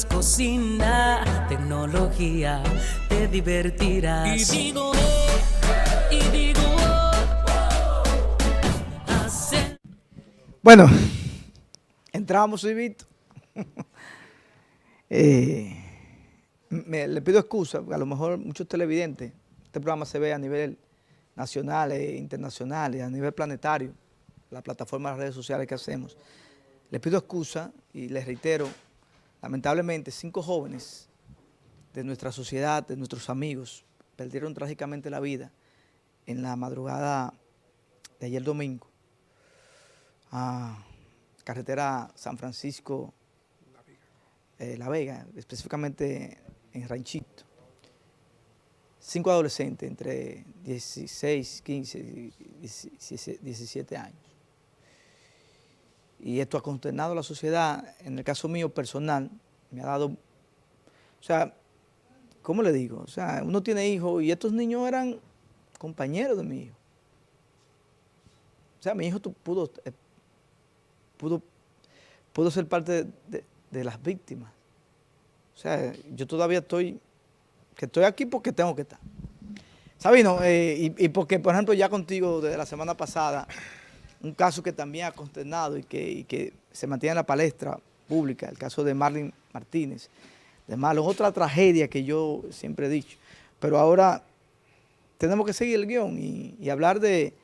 Cocina, tecnología, te divertirás. Y digo, Bueno, entramos, Vito. Le pido excusa, porque a lo mejor muchos televidentes, este programa se ve a nivel nacional e internacional y a nivel planetario, la plataforma de las redes sociales que hacemos. Les pido excusa y les reitero, lamentablemente 5 jóvenes de nuestra sociedad, de nuestros amigos, perdieron trágicamente la vida en la madrugada de ayer domingo. Carretera San Francisco, La Vega, específicamente en Ranchito. 5 adolescentes entre 16, 15 y 17 años. Y esto ha consternado a la sociedad. En el caso mío personal, me ha dado, o sea, ¿cómo le digo? O sea, uno tiene hijos y estos niños eran compañeros de mi hijo. O sea, mi hijo pudo ser parte de las víctimas. O sea, yo todavía estoy aquí porque tengo que estar. Sabino, y porque, por ejemplo, ya contigo desde la semana pasada, un caso que también ha consternado y que se mantiene en la palestra pública, el caso de Marlene Martínez, de Marlon, otra tragedia que yo siempre he dicho. Pero ahora tenemos que seguir el guión y hablar del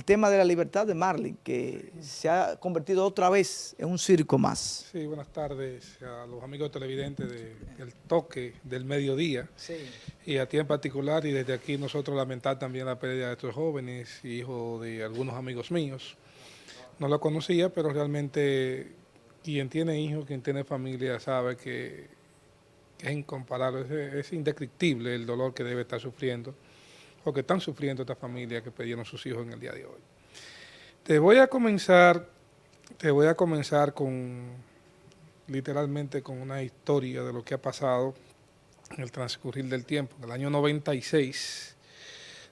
tema de la libertad de Marlene, que se ha convertido otra vez en un circo más. Sí, buenas tardes a los amigos televidentes del toque del mediodía, Sí. Y a ti en particular, y desde aquí nosotros lamentar también la pérdida de estos jóvenes, hijos de algunos amigos míos. No lo conocía, pero realmente quien tiene hijos, quien tiene familia, sabe que es incomparable, es indescriptible el dolor que debe estar sufriendo, o que están sufriendo esta familia que perdieron sus hijos en el día de hoy. Te voy a comenzar literalmente con una historia de lo que ha pasado en el transcurrir del tiempo. En el año 96,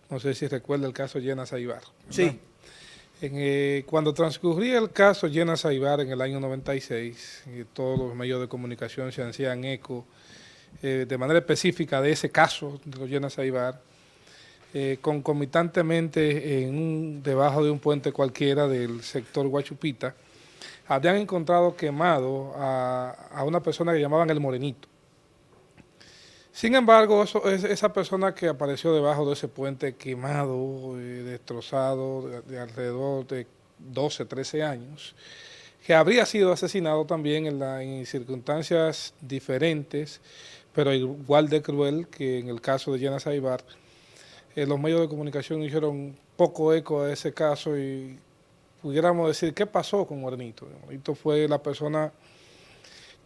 no sé si recuerda el caso Jenna Saibar. Sí. Cuando transcurría el caso Jenna Saibar en el año 96, todos los medios de comunicación se hacían eco de manera específica de ese caso de Jenna Saibar, concomitantemente debajo de un puente cualquiera del sector Guachupita, habían encontrado quemado a una persona que llamaban el Morenito. Sin embargo, esa persona que apareció debajo de ese puente quemado, destrozado, de alrededor de 12, 13 años, que habría sido asesinado también en circunstancias diferentes, pero igual de cruel que en el caso de Jenna Saibar, los medios de comunicación hicieron poco eco a ese caso y pudiéramos decir, ¿qué pasó con Morenito? Morenito fue la persona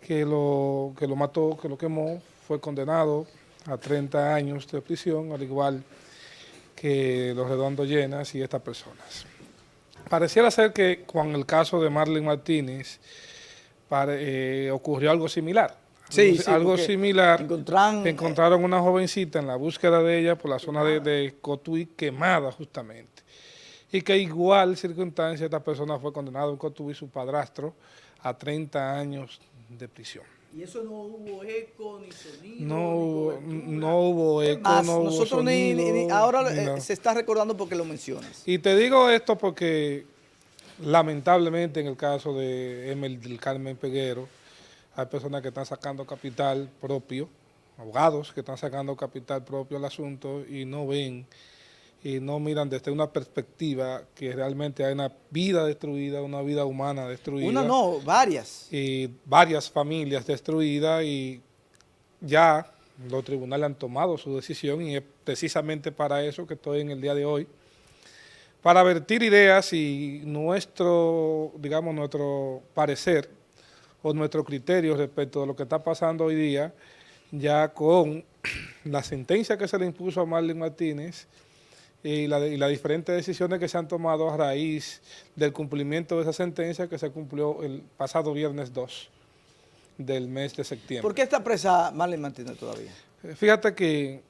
que lo mató, que lo quemó, fue condenado a 30 años de prisión, al igual que los Redondos Llenas y estas personas. Pareciera ser que con el caso de Marlene Martínez ocurrió algo similar. Sí, algo similar. encontraron una jovencita en la búsqueda de ella por la zona de Cotuí, quemada justamente. Y que igual circunstancia esta persona fue condenada en Cotuí, su padrastro, a 30 años de prisión. Y eso no hubo eco, ni sonido, no hubo eco, no hubo sonido. Ahora se está recordando porque lo mencionas. Y te digo esto porque lamentablemente en el caso de Emel del Carmen Peguero, hay personas que están sacando capital propio, abogados que están sacando capital propio al asunto y no ven y no miran desde una perspectiva que realmente hay una vida destruida, una vida humana destruida. Una no, varias. Y varias familias destruidas y ya los tribunales han tomado su decisión y es precisamente para eso que estoy en el día de hoy, para vertir ideas y nuestro parecer o nuestro criterio respecto de lo que está pasando hoy día, ya con la sentencia que se le impuso a Marlene Martínez y las diferentes decisiones que se han tomado a raíz del cumplimiento de esa sentencia que se cumplió el pasado viernes 2 del mes de septiembre. ¿Por qué está presa Marlene Martínez todavía? Fíjate que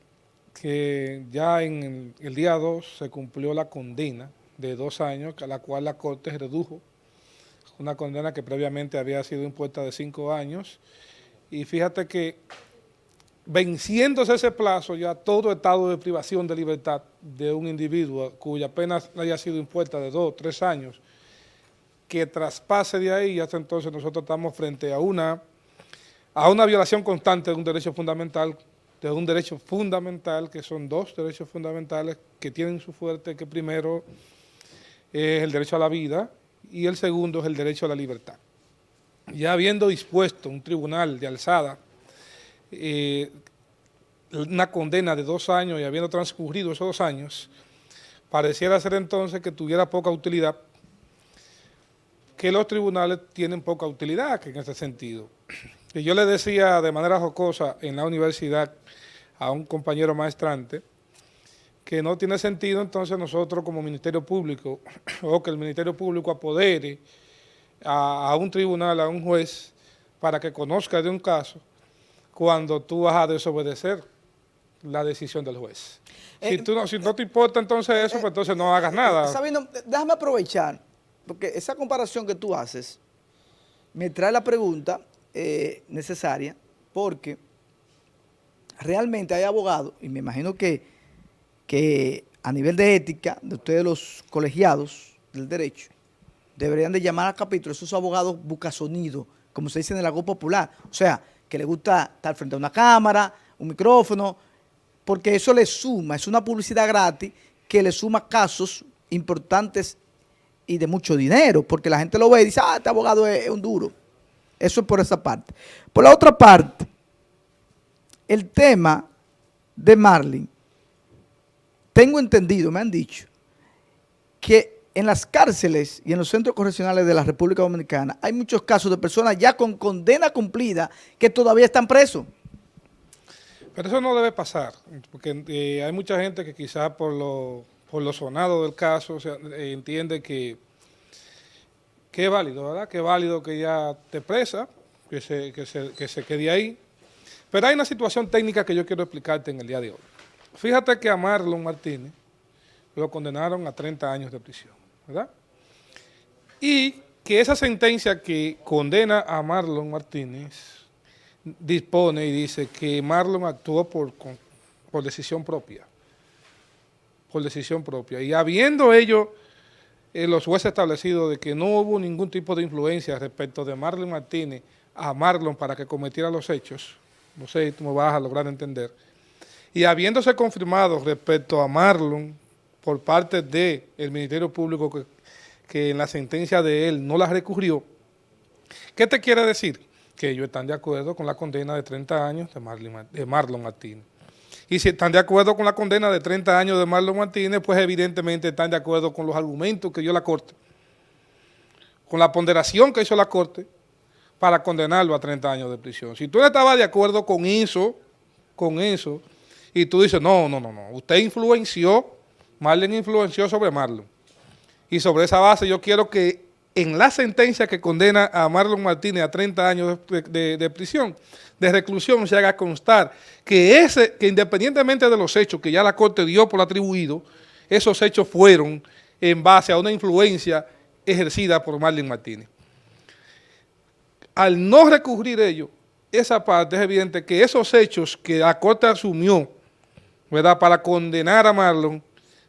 ya en el día 2 se cumplió la condena de 2 años, a la cual la Corte redujo una condena que previamente había sido impuesta de 5 años y fíjate que venciéndose ese plazo, ya todo estado de privación de libertad de un individuo cuya pena haya sido impuesta de 2 o 3 años, que traspase de ahí, hasta entonces nosotros estamos frente a una violación constante de un derecho fundamental, que son 2 derechos fundamentales que tienen su fuerte, que primero es el derecho a la vida y el segundo es el derecho a la libertad. Ya habiendo dispuesto un tribunal de alzada una condena de 2 años y habiendo transcurrido esos 2 años, pareciera ser entonces que tuviera poca utilidad, que los tribunales tienen poca utilidad en ese sentido. Y yo le decía de manera jocosa en la universidad a un compañero maestrante que no tiene sentido entonces nosotros como Ministerio Público o que el Ministerio Público apodere a un tribunal, a un juez, para que conozca de un caso cuando tú vas a desobedecer la decisión del juez. Si no te importa entonces eso, pues entonces no hagas nada. Sabino, déjame aprovechar, porque esa comparación que tú haces me trae la pregunta necesaria, porque realmente hay abogados, y me imagino que a nivel de ética, de ustedes los colegiados del derecho, deberían de llamar al capítulo esos abogados bucasonidos, como se dice en el argot popular. O sea, que le gusta estar frente a una cámara, un micrófono, porque eso le suma, es una publicidad gratis que le suma casos importantes y de mucho dinero, porque la gente lo ve y dice, este abogado es un duro. Eso es por esa parte. Por la otra parte, el tema de Marlin, tengo entendido, me han dicho, que en las cárceles y en los centros correccionales de la República Dominicana hay muchos casos de personas ya con condena cumplida que todavía están presos. Pero eso no debe pasar, porque hay mucha gente que quizás por lo sonado del caso entiende que es válido, ¿verdad? Que es válido que ya te presa, que se quede ahí. Pero hay una situación técnica que yo quiero explicarte en el día de hoy. Fíjate que a Marlon Martínez lo condenaron a 30 años de prisión, ¿verdad? Y que esa sentencia que condena a Marlon Martínez dispone y dice que Marlon actuó por decisión propia. Por decisión propia. Y habiendo ellos, los jueces establecido de que no hubo ningún tipo de influencia respecto de Marlon Martínez a Marlon para que cometiera los hechos, no sé si tú me vas a lograr entender, y habiéndose confirmado respecto a Marlon por parte del Ministerio Público que en la sentencia de él no la recurrió, ¿qué te quiere decir? Que ellos están de acuerdo con la condena de 30 años de Marlon Martínez. Y si están de acuerdo con la condena de 30 años de Marlon Martínez, pues evidentemente están de acuerdo con los argumentos que dio la Corte, con la ponderación que hizo la Corte para condenarlo a 30 años de prisión. Si tú no estabas de acuerdo con eso, y tú dices, no, usted Marlon influenció sobre Marlon. Y sobre esa base yo quiero que en la sentencia que condena a Marlon Martínez a 30 años de prisión, de reclusión, se haga constar que independientemente de los hechos que ya la Corte dio por atribuido, esos hechos fueron en base a una influencia ejercida por Marlon Martínez. Al no recurrir ello, esa parte es evidente que esos hechos que la Corte asumió, ¿verdad?, para condenar a Marlon,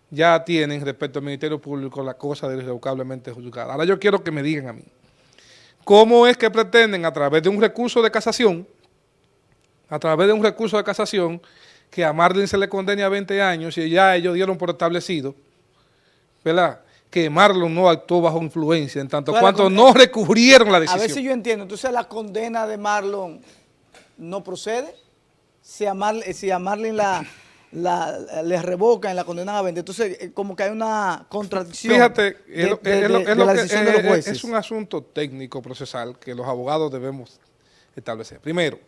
ya tienen respecto al Ministerio Público la cosa de irrevocablemente juzgada. Ahora yo quiero que me digan a mí, ¿cómo es que pretenden a través de un recurso de casación, que a Marlon se le condene a 20 años y ya ellos dieron por establecido, ¿verdad?, que Marlon no actuó bajo influencia, en tanto cuanto no recurrieron la decisión? A ver si yo entiendo. Entonces la condena de Marlon no procede. Si a Marlon le revocan y la condenan a 20. Entonces, como que hay una contradicción. Fíjate, de la decisión de los jueces. Es un asunto técnico procesal que los abogados debemos establecer. Primero,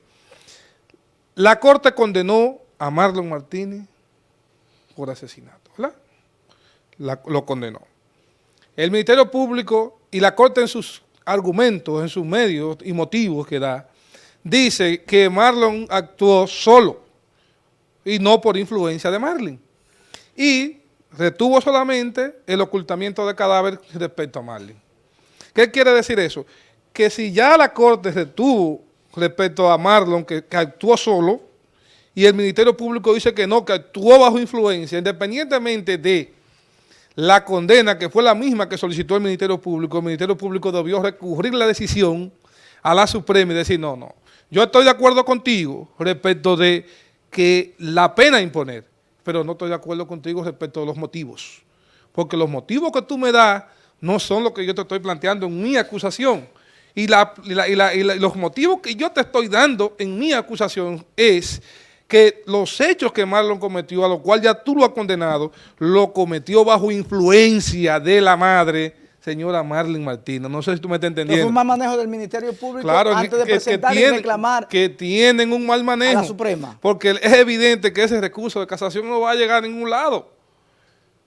la Corte condenó a Marlon Martínez por asesinato, ¿verdad? Lo condenó. El Ministerio Público y la Corte en sus argumentos, en sus medios y motivos que da, dice que Marlon actuó solo y no por influencia de Marlon. Y retuvo solamente el ocultamiento de cadáver respecto a Marlon. ¿Qué quiere decir eso? Que si ya la Corte retuvo respecto a Marlon, que actuó solo, y el Ministerio Público dice que no, que actuó bajo influencia, independientemente de la condena, que fue la misma que solicitó el Ministerio Público debió recurrir la decisión a la Suprema y decir, no, yo estoy de acuerdo contigo respecto de que la pena a imponer, pero no estoy de acuerdo contigo respecto de los motivos, porque los motivos que tú me das no son los que yo te estoy planteando en mi acusación, y los motivos que yo te estoy dando en mi acusación es que los hechos que Marlon cometió, a lo cual ya tú lo has condenado, lo cometió bajo influencia de la madre, señora Marlene Martínez. No sé si tú me estás entendiendo. Fue un mal manejo del Ministerio Público, claro, antes de presentar y reclamar que tienen un mal manejo a la Suprema. Porque es evidente que ese recurso de casación no va a llegar a ningún lado,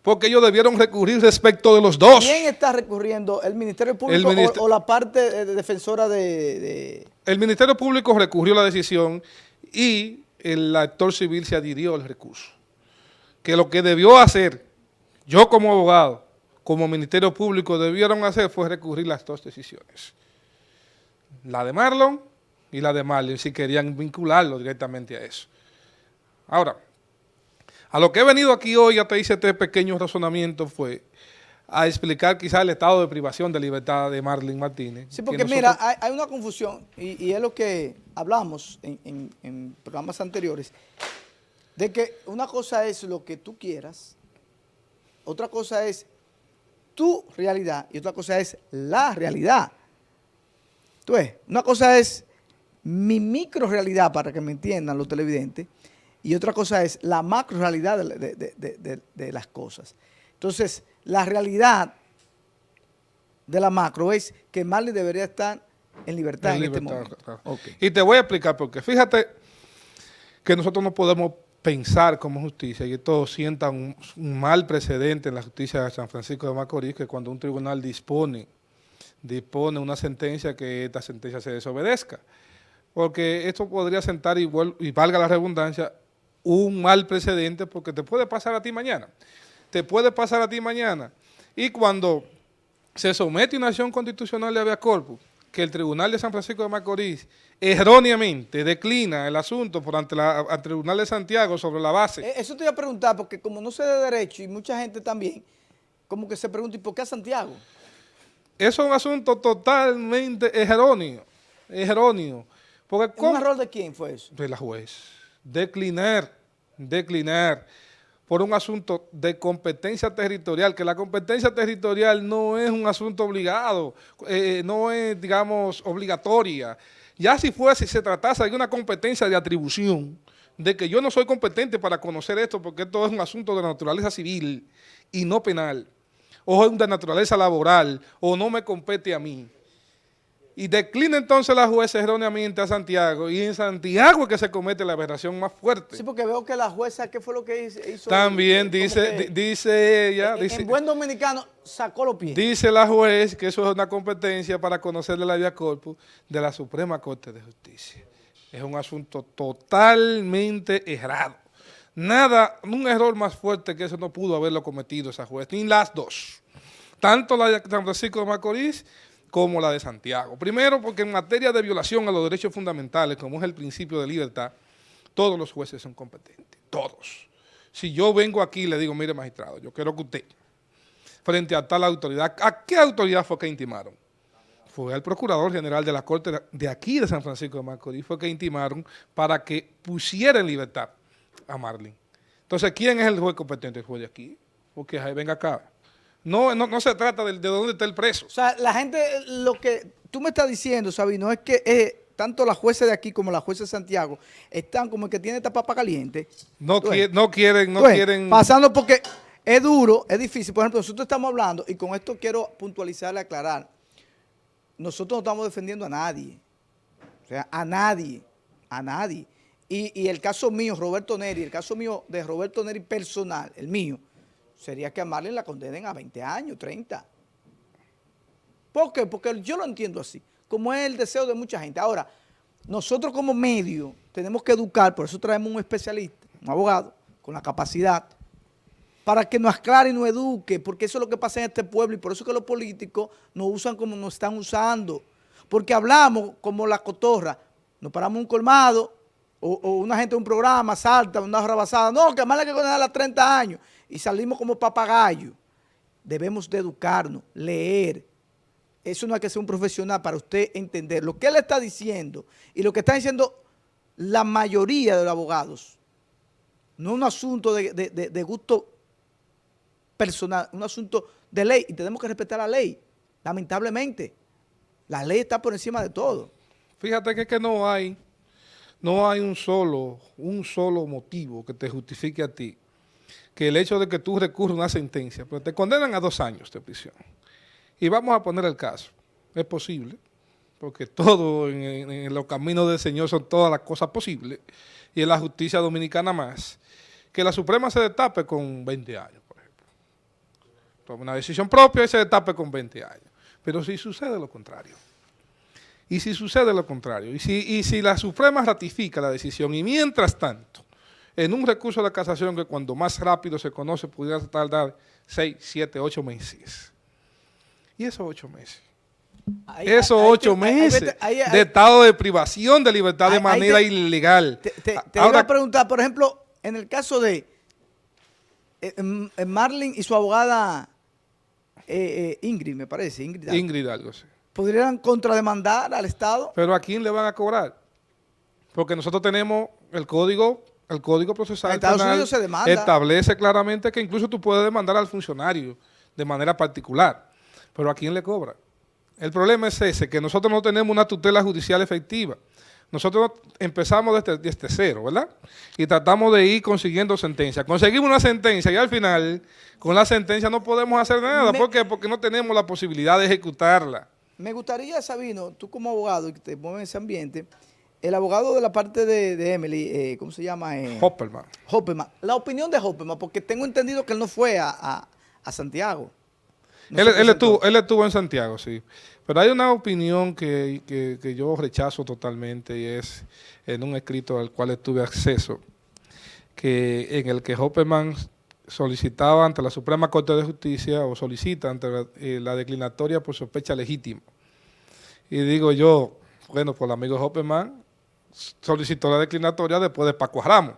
porque ellos debieron recurrir respecto de los dos. ¿Quién está recurriendo? ¿El Ministerio Público o la parte defensora de...? El Ministerio Público recurrió la decisión y el actor civil se adhirió al recurso. Que lo que debió hacer, yo como abogado, como Ministerio Público, debieron hacer fue recurrir las dos decisiones. La de Marlon y la de Marlon, si querían vincularlo directamente a eso. Ahora, a lo que he venido aquí hoy, ya te hice 3 pequeños razonamientos, fue a explicar quizás el estado de privación de libertad de Marlene Martínez. Sí, porque mira, hay una confusión, y es lo que hablamos en programas anteriores, de que una cosa es lo que tú quieras, otra cosa es tu realidad y otra cosa es la realidad. Tú ves, una cosa es mi micro realidad, para que me entiendan los televidentes, y otra cosa es la macro realidad de las cosas. Entonces, la realidad de la macro es que Marlene debería estar en libertad en este momento. Claro. Okay. Y te voy a explicar por qué. Fíjate que nosotros no podemos pensar como justicia, y esto sienta un mal precedente en la justicia de San Francisco de Macorís, que cuando un tribunal dispone una sentencia, que esta sentencia se desobedezca. Porque esto podría sentar, y valga la redundancia, un mal precedente, porque te puede pasar a ti mañana. Te puede pasar a ti mañana. Y cuando se somete una acción constitucional de habeas corpus, que el Tribunal de San Francisco de Macorís erróneamente declina el asunto al Tribunal de Santiago sobre la base. Eso te iba a preguntar, porque como no sé de derecho y mucha gente también, como que se pregunta, ¿y por qué a Santiago? Eso es un asunto totalmente erróneo. Porque ¿Un error de quién fue eso? De la juez. Declinar por un asunto de competencia territorial, que la competencia territorial no es un asunto obligado, no es, digamos, obligatoria. Ya si se tratase de una competencia de atribución, de que yo no soy competente para conocer esto, porque esto es un asunto de naturaleza civil y no penal, o es de naturaleza laboral, o no me compete a mí. Y declina entonces la jueza erróneamente a Santiago, y en Santiago es que se comete la aberración más fuerte. Sí, porque veo que la jueza, ¿qué fue lo que hizo? También dice ella... En buen dominicano, sacó los pies. Dice la juez que eso es una competencia para conocer de la habeas corpus de la Suprema Corte de Justicia. Es un asunto totalmente errado. Un error más fuerte que eso no pudo haberlo cometido esa juez, ni las dos. Tanto la de San Francisco de Macorís como la de Santiago. Primero, porque en materia de violación a los derechos fundamentales, como es el principio de libertad, todos los jueces son competentes, todos. Si yo vengo aquí y le digo, mire magistrado, yo quiero que usted, frente a tal autoridad, ¿a qué autoridad fue que intimaron? Fue al Procurador General de la Corte de aquí de San Francisco de Macorís, fue que intimaron para que pusiera en libertad a Marlene. Entonces, ¿quién es el juez competente? El juez de aquí, porque ahí venga acá. No se trata de dónde está el preso. O sea, la gente, lo que tú me estás diciendo, Sabino, es que tanto la jueza de aquí como la jueza de Santiago están como el que tiene esta papa caliente. No quieren... Pasando porque es duro, es difícil. Por ejemplo, nosotros estamos hablando, y con esto quiero puntualizarle, aclarar, nosotros no estamos defendiendo a nadie. O sea, a nadie. Y el caso mío, Roberto Neri, el caso mío de Roberto Neri personal, el mío, sería que a Marlene la condenen a 20 años, 30. ¿Por qué? Porque yo lo entiendo así, como es el deseo de mucha gente. Ahora, nosotros como medio tenemos que educar, por eso traemos un especialista, un abogado, con la capacidad, para que nos aclare y nos eduque, porque eso es lo que pasa en este pueblo, y por eso que los políticos nos usan como nos están usando. Porque hablamos como la cotorra, nos paramos en un colmado, o una gente de un programa salta, una rabasada, no, que además hay que condenar a 30 años, y salimos como papagayos. Debemos de educarnos, leer. Eso no hay que ser un profesional para usted entender lo que él está diciendo y lo que están diciendo la mayoría de los abogados. No es un asunto de gusto personal, un asunto de ley, y tenemos que respetar la ley, lamentablemente. La ley está por encima de todo. Fíjate que no hay un solo motivo que te justifique a ti que el hecho de que tú recurras a una sentencia, pero te condenan a 2 años de prisión. Y vamos a poner el caso. Es posible, porque todo en los caminos del Señor son todas las cosas posibles, y en la justicia dominicana más, que la Suprema se destape con 20 años, por ejemplo. Toma una decisión propia y se destape con 20 años. Pero si sucede lo contrario, y si la Suprema ratifica la decisión, y mientras tanto, en un recurso de casación que cuando más rápido se conoce pudiera tardar 6, 7, 8 meses. Y esos 8 meses. Esos 8 meses de estado de privación de libertad de manera ilegal. Te iba a preguntar, por ejemplo, en el caso de Marlene y su abogada Ingrid, me parece. Ingrid algo, sí. ¿Podrían contrademandar al Estado? ¿Pero a quién le van a cobrar? Porque nosotros tenemos el Código Procesal Penal establece claramente que incluso tú puedes demandar al funcionario de manera particular. ¿Pero a quién le cobra? El problema es ese, que nosotros no tenemos una tutela judicial efectiva. Nosotros empezamos desde cero, ¿verdad? Y tratamos de ir consiguiendo sentencias. Conseguimos una sentencia y al final, con la sentencia no podemos hacer nada. ¿Por qué? Porque no tenemos la posibilidad de ejecutarla. Me gustaría, Sabino, tú como abogado y que te mueves en ese ambiente, el abogado de la parte de Emily, ¿cómo se llama? Hopperman. La opinión de Hopperman, porque tengo entendido que él no fue a Santiago. Él estuvo en Santiago, sí. Pero hay una opinión que yo rechazo totalmente, y es en un escrito al cual tuve acceso, en el que Hopperman solicitaba ante la Suprema Corte de Justicia, o solicita ante la declinatoria por sospecha legítima. Y digo yo, bueno, pues el amigo Hopperman solicitó la declinatoria después de Paco Ramos,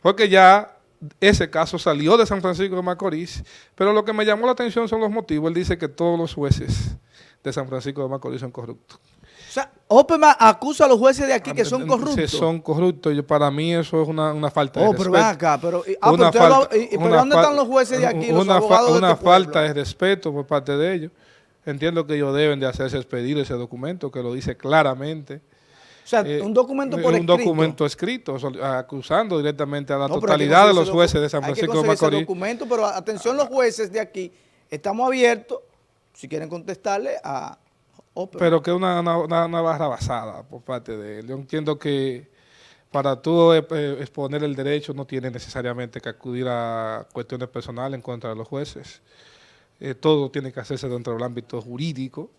porque ya ese caso salió de San Francisco de Macorís, pero lo que me llamó la atención son los motivos. Él dice que todos los jueces de San Francisco de Macorís son corruptos. O sea, Hopperman acusa a los jueces de aquí que son corruptos. Que son corruptos. Para mí eso es una falta de respeto. Pero ven acá, pero ¿dónde están los jueces de aquí, los abogados una de este falta pueblo? de respeto por parte de ellos. Entiendo que ellos deben de hacerse expedir ese documento que lo dice claramente. O sea, un documento por escrito. Un documento escrito acusando directamente a la totalidad de los jueces de San Francisco de Macorís. Ese documento, pero atención los jueces de aquí, estamos abiertos, si quieren contestarle a Hopperman. Pero que es una barra basada por parte de él. Yo entiendo que para tú exponer el derecho no tienes necesariamente que acudir a cuestiones personales en contra de los jueces. Todo tiene que hacerse dentro del ámbito jurídico.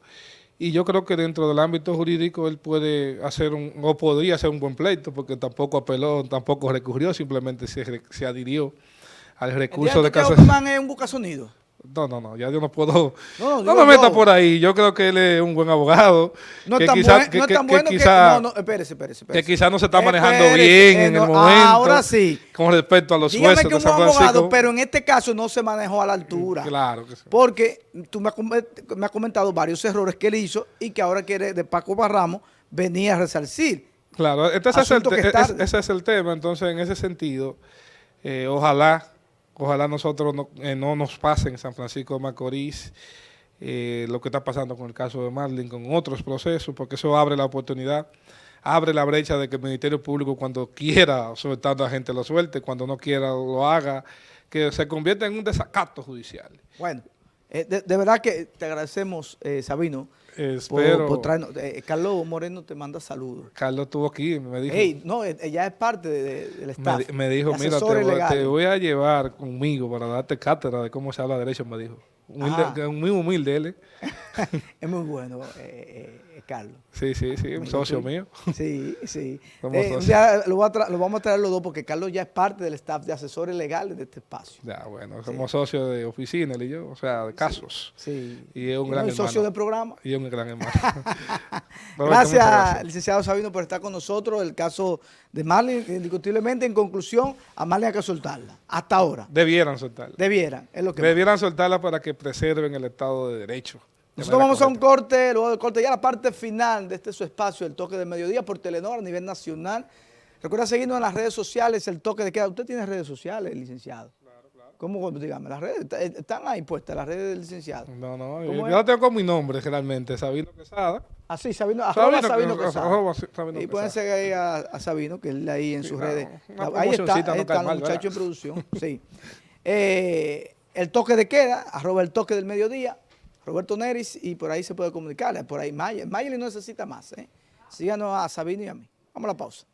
Y yo creo que dentro del ámbito jurídico él puede hacer o podría hacer un buen pleito, porque tampoco apeló, tampoco recurrió, simplemente se adhirió al recurso de casación. ¿Hopperman es un buscasonido? No, ya yo no puedo. No me meta por ahí. Yo creo que él es un buen abogado. No es tan bueno que. No, espérese. Que quizás no se está manejando bien en el momento. Ahora sí. Con respecto a los Dígame jueces que de San Francisco. abogado, pero en este caso no se manejó a la altura. Claro que sí. Porque tú me has comentado varios errores que él hizo y que ahora quiere de Paco Ramos venir a resarcir. Claro, ese es el tema. Entonces, en ese sentido, ojalá nosotros no nos pase en San Francisco de Macorís lo que está pasando con el caso de Marlene, con otros procesos, porque eso abre la oportunidad, abre la brecha de que el Ministerio Público cuando quiera soltar a la gente lo suelte, cuando no quiera lo haga, que se convierta en un desacato judicial. Bueno, de verdad que te agradecemos, Sabino, Espero. por traernos. Carlos Moreno te manda saludos. Carlos estuvo aquí, me dijo. Ella es parte del staff. Me dijo, mira, te voy a llevar conmigo para darte cátedra de cómo se habla derecho, me dijo. Muy humilde él. Es muy bueno. Carlos. Sí, un Amigo socio tuyo. mío. Sí, sí. Somos Un socios. día lo vamos a traer los dos porque Carlos ya es parte del staff de asesores legales de este espacio. Ya, bueno, somos socios de oficina, él y yo, o sea, de casos. Sí. Y es un Y gran no, y socio hermano. de programa. Y es un gran hermano. Roberto, muchas Gracias, licenciado Sabino, por estar con nosotros. El caso de Marlene, indiscutiblemente, en conclusión, a Marlene hay que soltarla. Hasta ahora. Debieran soltarla. Debieran, es lo que... Debieran soltarla para que preserven el Estado de Derecho. Nosotros vamos a un corte, luego del corte ya la parte final de este su espacio, el toque de mediodía por Telenor a nivel nacional. Recuerda seguirnos en las redes sociales, el toque de queda. ¿Usted tiene redes sociales, licenciado? Claro. ¿Cómo? Dígame, las redes están ahí puestas, las redes del licenciado. No, ¿Cómo yo la tengo con mi nombre generalmente, Sabino Quesada. Ah, sí, Sabino, arroba Sabino Quesada. arroba Sabino Y pueden Quesada. seguir ahí a Sabino, que él ahí en sus claro, redes. una Ahí promocioncita no están cae los mal, muchachos en ¿verdad? producción. Sí. El toque de queda, arroba el toque del mediodía, Roberto Neris, y por ahí se puede comunicar. Por ahí Mayeli no necesita más. Síganos a Sabino y a mí. Vamos a la pausa.